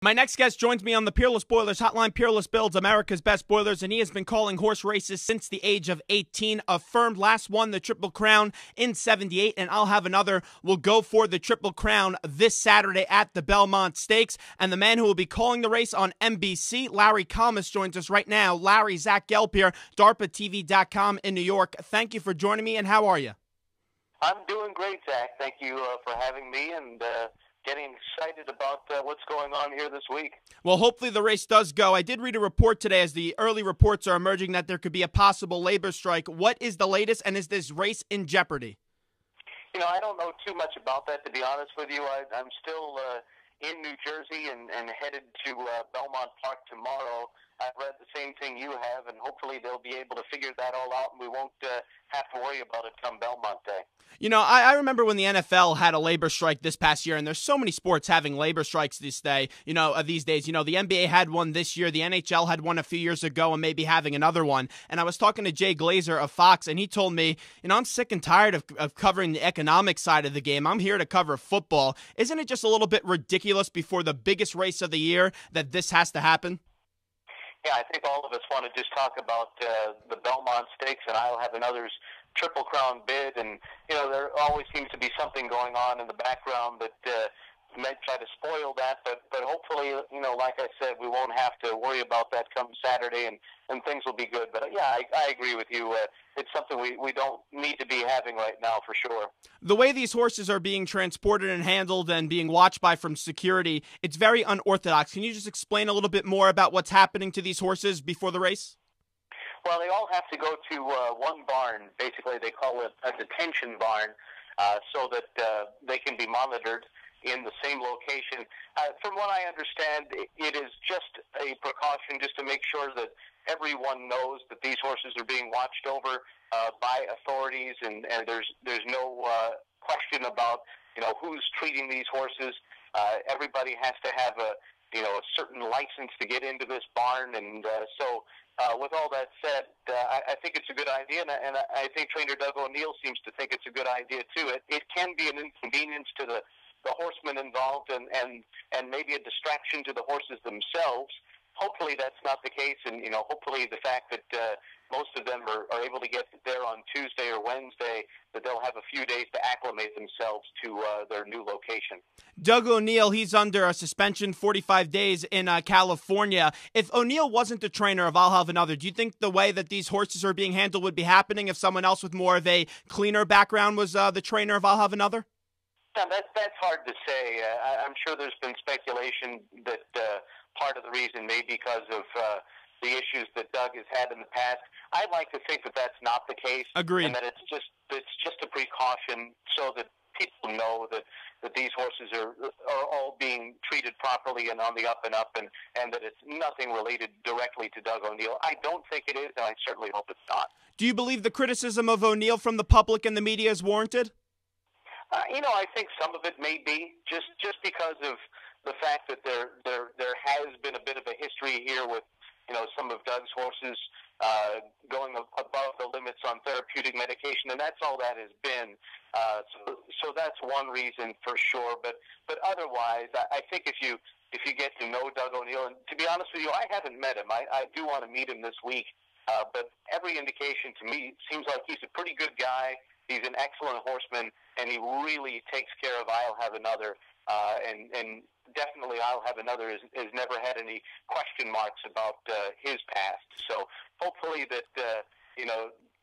My next guest joins me on the Peerless Boilers Hotline. Peerless builds America's best boilers, and he has been calling horse races since the age of 18. Affirmed last won the Triple Crown in 78, and I'll have another will go for the Triple Crown this Saturday at the Belmont Stakes. And the man who will be calling the race on NBC, Larry Collmus, joins us right now. Larry, Zach Gelb here, DARPATV.com in New York. Thank you for joining me, and how are you? I'm doing great, Zach. Thank you for having me, and getting excited about what's going on here this week. Well, hopefully the race does go. I did read a report today as the early reports are emerging that there could be a possible labor strike. What is the latest, and is this race in jeopardy? You know, I don't know too much about that, to be honest with you. I'm still in New Jersey and headed to Belmont Park tomorrow. I've read the same thing you have, and hopefully they'll be able to figure that all out, and we won't have to worry about it come Belmont Day. You know, I remember when the NFL had a labor strike this past year, and there's so many sports having labor strikes these days. The NBA had one this year, the NHL had one a few years ago, and maybe having another one. And I was talking to Jay Glazer of Fox, and he told me, I'm sick and tired of covering the economic side of the game. I'm here to cover football. Isn't it just a little bit ridiculous before the biggest race of the year that this has to happen? Yeah, I think all of us want to just talk about the Belmont Stakes, and I'll have another's Triple Crown bid. And, there always seems to be something going on in the background that might try to spoil that. But hopefully, like I said, we won't have to worry about that come Saturday, and things will be good. But, yeah, I agree with you. It's something we don't need to be having right now for sure. The way these horses are being transported and handled and being watched by from security, it's very unorthodox. Can you just explain a little bit more about what's happening to these horses before the race? Well, they all have to go to one barn. Basically, they call it a detention barn, so that they can be monitored in the same location. From what I understand, it is just a precaution just to make sure that everyone knows that these horses are being watched over by authorities, and there's no question about who's treating these horses. Everybody has to have a certain license to get into this barn, and so with all that said, I think it's a good idea, and I think trainer Doug O'Neill seems to think it's a good idea too. It can be an inconvenience to the horsemen involved, and maybe a distraction to the horses themselves. Hopefully that's not the case, and hopefully the fact that most of them are able to get there on Tuesday or Wednesday, that they'll have a few days to acclimate themselves to their new location. Doug O'Neill, he's under a suspension, 45 days in California. If O'Neill wasn't the trainer of I'll Have Another, do you think the way that these horses are being handled would be happening if someone else with more of a cleaner background was the trainer of I'll Have Another? Yeah, that's hard to say. I'm sure there's been speculation that part of the reason may be because of the issues that Doug has had in the past. I'd like to think that that's not the case. Agreed. And that it's just a precaution so that people know that these horses are all being treated properly and on the up and up, and that it's nothing related directly to Doug O'Neill. I don't think it is, and I certainly hope it's not. Do you believe the criticism of O'Neill from the public and the media is warranted? I think some of it may be just because of the fact that there has been a bit of a history here with some of Doug's horses going above the limits on therapeutic medication, and that's all that has been. So that's one reason for sure. But otherwise, I think if you get to know Doug O'Neill, and to be honest with you, I haven't met him. I do want to meet him this week. But every indication to me seems like he's a pretty good guy. He's an excellent horseman, and he really takes care of I'll Have Another. And definitely I'll Have Another has never had any question marks about his past. So hopefully that,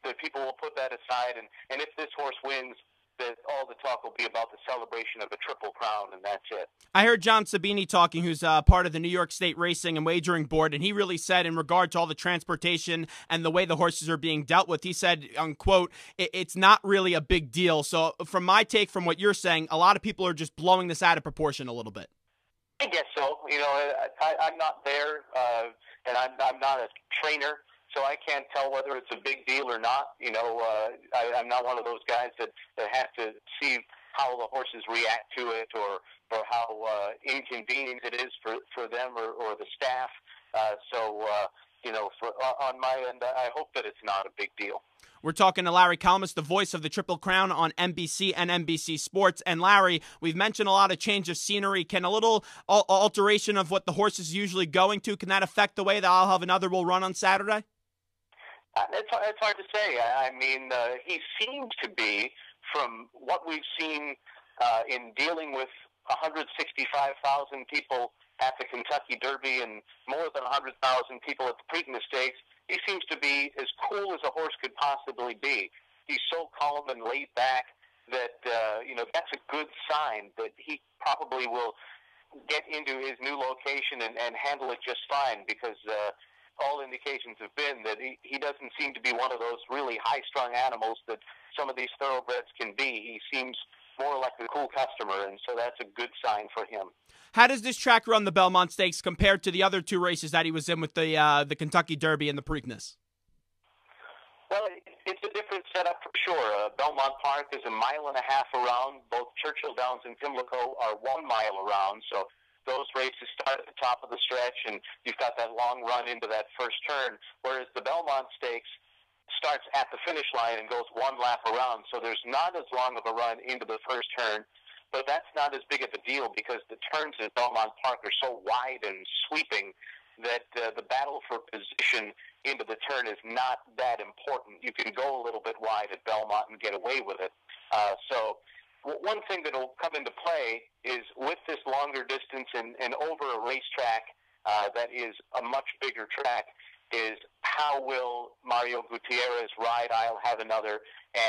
that people will put that aside. And if this horse wins, that all the talk will be about the celebration of a Triple Crown, and that's it. I heard John Sabini talking, who's part of the New York State Racing and Wagering Board, and he really said in regard to all the transportation and the way the horses are being dealt with, he said, unquote, it's not really a big deal. So from my take, from what you're saying, a lot of people are just blowing this out of proportion a little bit. I guess so. I'm not there, and I'm not a trainer, so I can't tell whether it's a big deal or not. I'm not one of those guys that has to see how the horses react to it or how inconvenient it is for them or the staff. On my end, I hope that it's not a big deal. We're talking to Larry Collmus, the voice of the Triple Crown on NBC and NBC Sports. And Larry, we've mentioned a lot of change of scenery. Can a little alteration of what the horse is usually going to, can that affect the way that I'll Have Another will run on Saturday? It's hard to say. I mean, he seems to be, from what we've seen in dealing with 165,000 people at the Kentucky Derby and more than 100,000 people at the Preakness Stakes, he seems to be as cool as a horse could possibly be. He's so calm and laid back that, that's a good sign that he probably will get into his new location and handle it just fine, because all indications have been that he doesn't seem to be one of those really high-strung animals that some of these thoroughbreds can be. He seems more like a cool customer, and so that's a good sign for him. How does this track run the Belmont Stakes compared to the other two races that he was in with the Kentucky Derby and the Preakness? Well, it's a different setup for sure. Belmont Park is 1.5 miles around. Both Churchill Downs and Pimlico are 1 mile around, so those races start at the top of the stretch, and you've got that long run into that first turn, whereas the Belmont Stakes starts at the finish line and goes one lap around, so there's not as long of a run into the first turn, but that's not as big of a deal because the turns at Belmont Park are so wide and sweeping that the battle for position into the turn is not that important. You can go a little bit wide at Belmont and get away with it. So one thing that will come into play is with this longer distance and over a racetrack that is a much bigger track, is how will Mario Gutierrez ride I'll Have Another,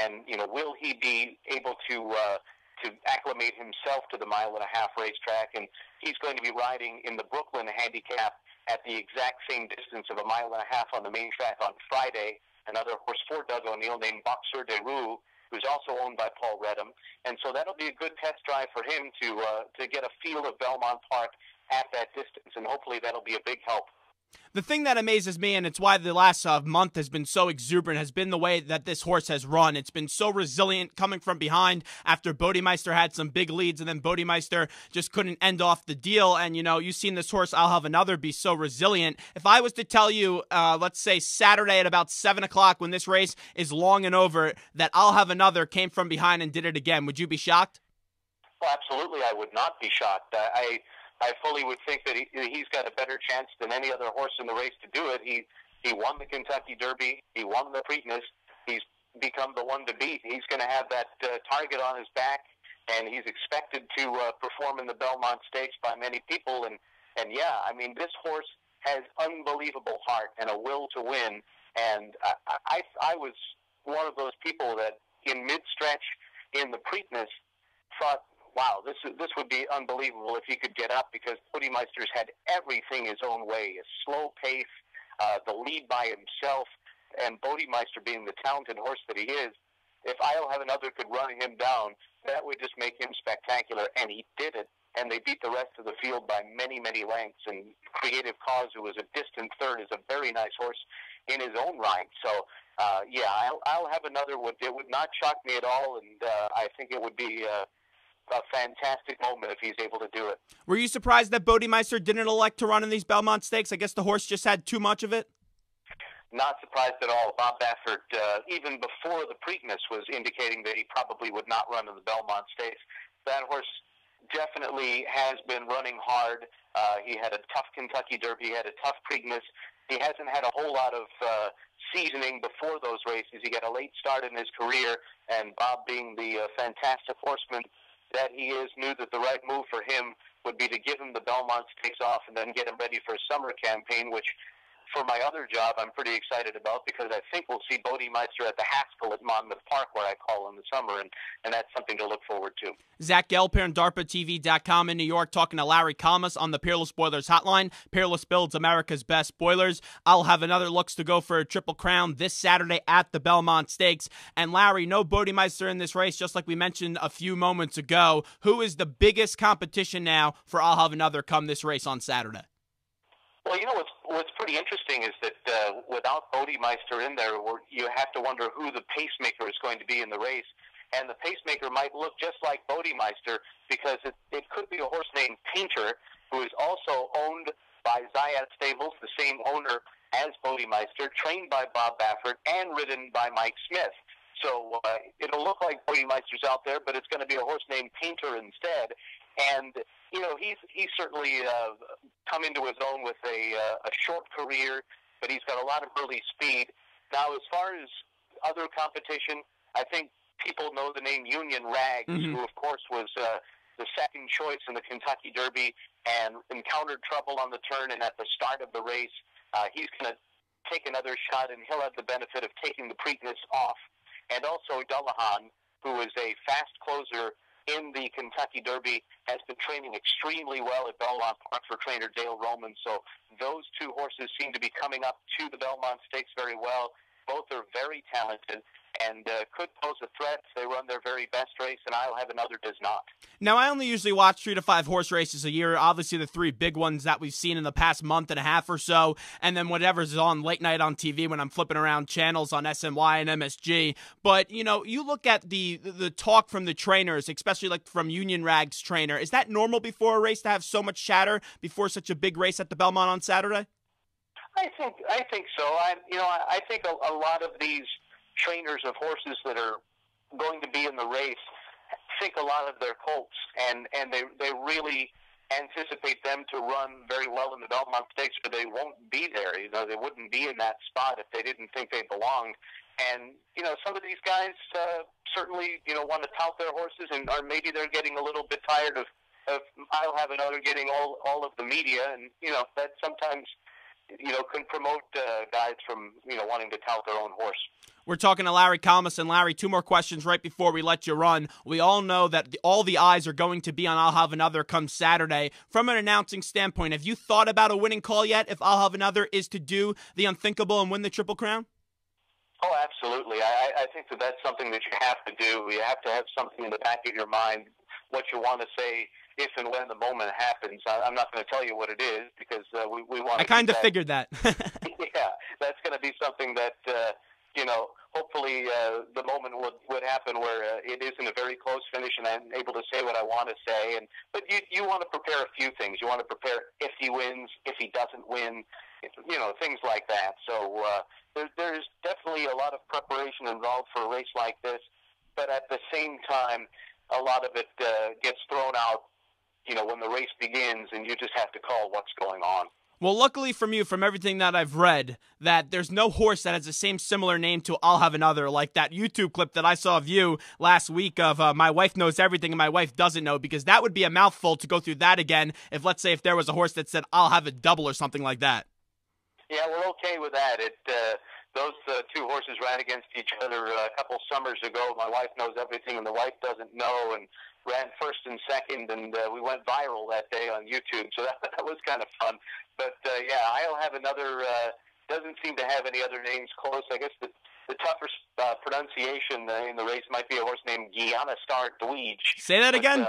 and will he be able to acclimate himself to the 1.5 mile racetrack? And he's going to be riding in the Brooklyn handicap at the exact same distance of 1.5 miles on the main track on Friday. Another horse for Doug O'Neill named Boxer de Roux, who's also owned by Paul Redham, and so that'll be a good test drive for him to get a feel of Belmont Park at that distance, and hopefully that'll be a big help. The thing that amazes me, and it's why the last month has been so exuberant, has been the way that this horse has run. It's been so resilient coming from behind after Bodemeister had some big leads, and then Bodemeister just couldn't end off the deal. And, you've seen this horse, I'll Have Another, be so resilient. If I was to tell you, let's say Saturday at about 7 o'clock when this race is long and over, that I'll Have Another came from behind and did it again, would you be shocked? Well, absolutely, I would not be shocked. I fully would think that he's got a better chance than any other horse in the race to do it. He won the Kentucky Derby. He won the Preakness. He's become the one to beat. He's going to have that target on his back, and he's expected to perform in the Belmont Stakes by many people. And yeah, I mean, this horse has unbelievable heart and a will to win. And I was one of those people that in mid-stretch in the Preakness thought, wow, this would be unbelievable if he could get up, because Bodemeister's had everything his own way, a slow pace, the lead by himself, and Bodemeister being the talented horse that he is, if I'll Have Another could run him down, that would just make him spectacular, and he did it, and they beat the rest of the field by many, many lengths, and Creative Cause, who was a distant third, is a very nice horse in his own right. So, yeah, I'll Have Another. It would not shock me at all, and I think it would be a fantastic moment if he's able to do it. Were you surprised that Bodemeister didn't elect to run in these Belmont Stakes? I guess the horse just had too much of it? Not surprised at all. Bob Baffert, even before the Preakness, was indicating that he probably would not run in the Belmont Stakes. That horse definitely has been running hard. He had a tough Kentucky Derby. He had a tough Preakness. He hasn't had a whole lot of seasoning before those races. He got a late start in his career, and Bob, being the fantastic horseman that he is, knew that the right move for him would be to give him the Belmont Stakes off and then get him ready for a summer campaign, which for my other job I'm pretty excited about, because I think we'll see Bodemeister at the Haskell at Monmouth Park, where I call in the summer, and that's something to look forward to. Zach Gelb here on DARPATV.com in New York, talking to Larry Collmus on the Peerless Spoilers Hotline. Peerless builds America's best spoilers. I'll Have Another looks to go for a Triple Crown this Saturday at the Belmont Stakes. And Larry, no Bodemeister in this race, just like we mentioned a few moments ago. Who is the biggest competition now for I'll Have Another come this race on Saturday? Well, what's pretty interesting is that without Bodemeister in there, you have to wonder who the pacemaker is going to be in the race. And the pacemaker might look just like Bodemeister, because it could be a horse named Painter, who is also owned by by Zayat Stables, the same owner as Bodemeister, trained by Bob Baffert, and ridden by Mike Smith. So it'll look like Bodemeister's out there, but it's going to be a horse named Painter instead. And, you know, he's certainly come into his own with a short career, but he's got a lot of early speed. Now, as far as other competition, I think people know the name Union Rags, who, of course, was the second choice in the Kentucky Derby and encountered trouble on the turn, and at the start of the race, he's going to take another shot, and he'll have the benefit of taking the Preakness off. And also Dullahan, who is a fast closer in the Kentucky Derby, has been training extremely well at Belmont Park for trainer Dale Roman. So those two horses seem to be coming up to the Belmont Stakes very well. Both are very talented and could pose a threat if they run their very best race, and I'll have another does not. Now, I only usually watch 3 to 5 horse races a year. Obviously, the 3 big ones that we've seen in the past month and a half or so, and then whatever's on late night on TV when I'm flipping around channels on SNY and MSG. But, you know, you look at the talk from the trainers, especially like from Union Rag's trainer. Is that normal before a race to have so much chatter before such a big race at the Belmont on Saturday? I think so. I think a lot of these trainers of horses that are going to be in the race think a lot of their colts, and they really anticipate them to run very well in the Belmont Stakes, or they won't be there. You know, they wouldn't be in that spot if they didn't think they belonged. And, you know, some of these guys certainly, you know, want to tout their horses, or maybe they're getting a little bit tired of I'll have another getting all of the media, and, you know, that sometimes, you know, can promote guys from, you know, wanting to tout their own horse. We're talking to Larry Collmus. And Larry, 2 more questions right before we let you run. We all know that all the eyes are going to be on I'll Have Another come Saturday. From an announcing standpoint, have you thought about a winning call yet if I'll Have Another is to do the unthinkable and win the Triple Crown? Oh, absolutely. I think that's something that you have to do. You have to have something in the back of your mind, what you want to say if and when the moment happens. I'm not going to tell you what it is because we want to... I kind of figured that. Yeah, that's going to be something that, you know, hopefully the moment would happen where it isn't a very close finish and I'm able to say what I want to say. But you want to prepare a few things. You want to prepare if he wins, if he doesn't win, you know, things like that. So there's definitely a lot of preparation involved for a race like this. But at the same time, a lot of it gets thrown out, you know, when the race begins, and you just have to call what's going on. Well, luckily from you, from everything that I've read, that there's no horse that has the same similar name to I'll Have Another, like that YouTube clip that I saw of you last week of my wife knows everything and my wife doesn't know, because that would be a mouthful to go through that again if, let's say, if there was a horse that said I'll Have a Double or something like that. Yeah, we're okay with that. Those 2 horses ran against each other a couple summers ago. My wife knows everything and the wife doesn't know, and ran first and second, and we went viral that day on YouTube, so that was kind of fun. But, yeah, I'll Have Another doesn't seem to have any other names close. I guess the toughest pronunciation in the race might be a horse named Guyana Star Dweej. Say that again?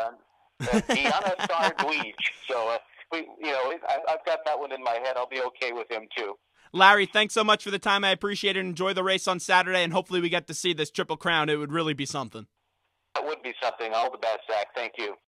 Guyana Star Dweej. So, I've got that one in my head. I'll be okay with him, too. Larry, thanks so much for the time. I appreciate it. Enjoy the race on Saturday, and hopefully we get to see this Triple Crown. It would really be something. That would be something. All the best, Zach. Thank you.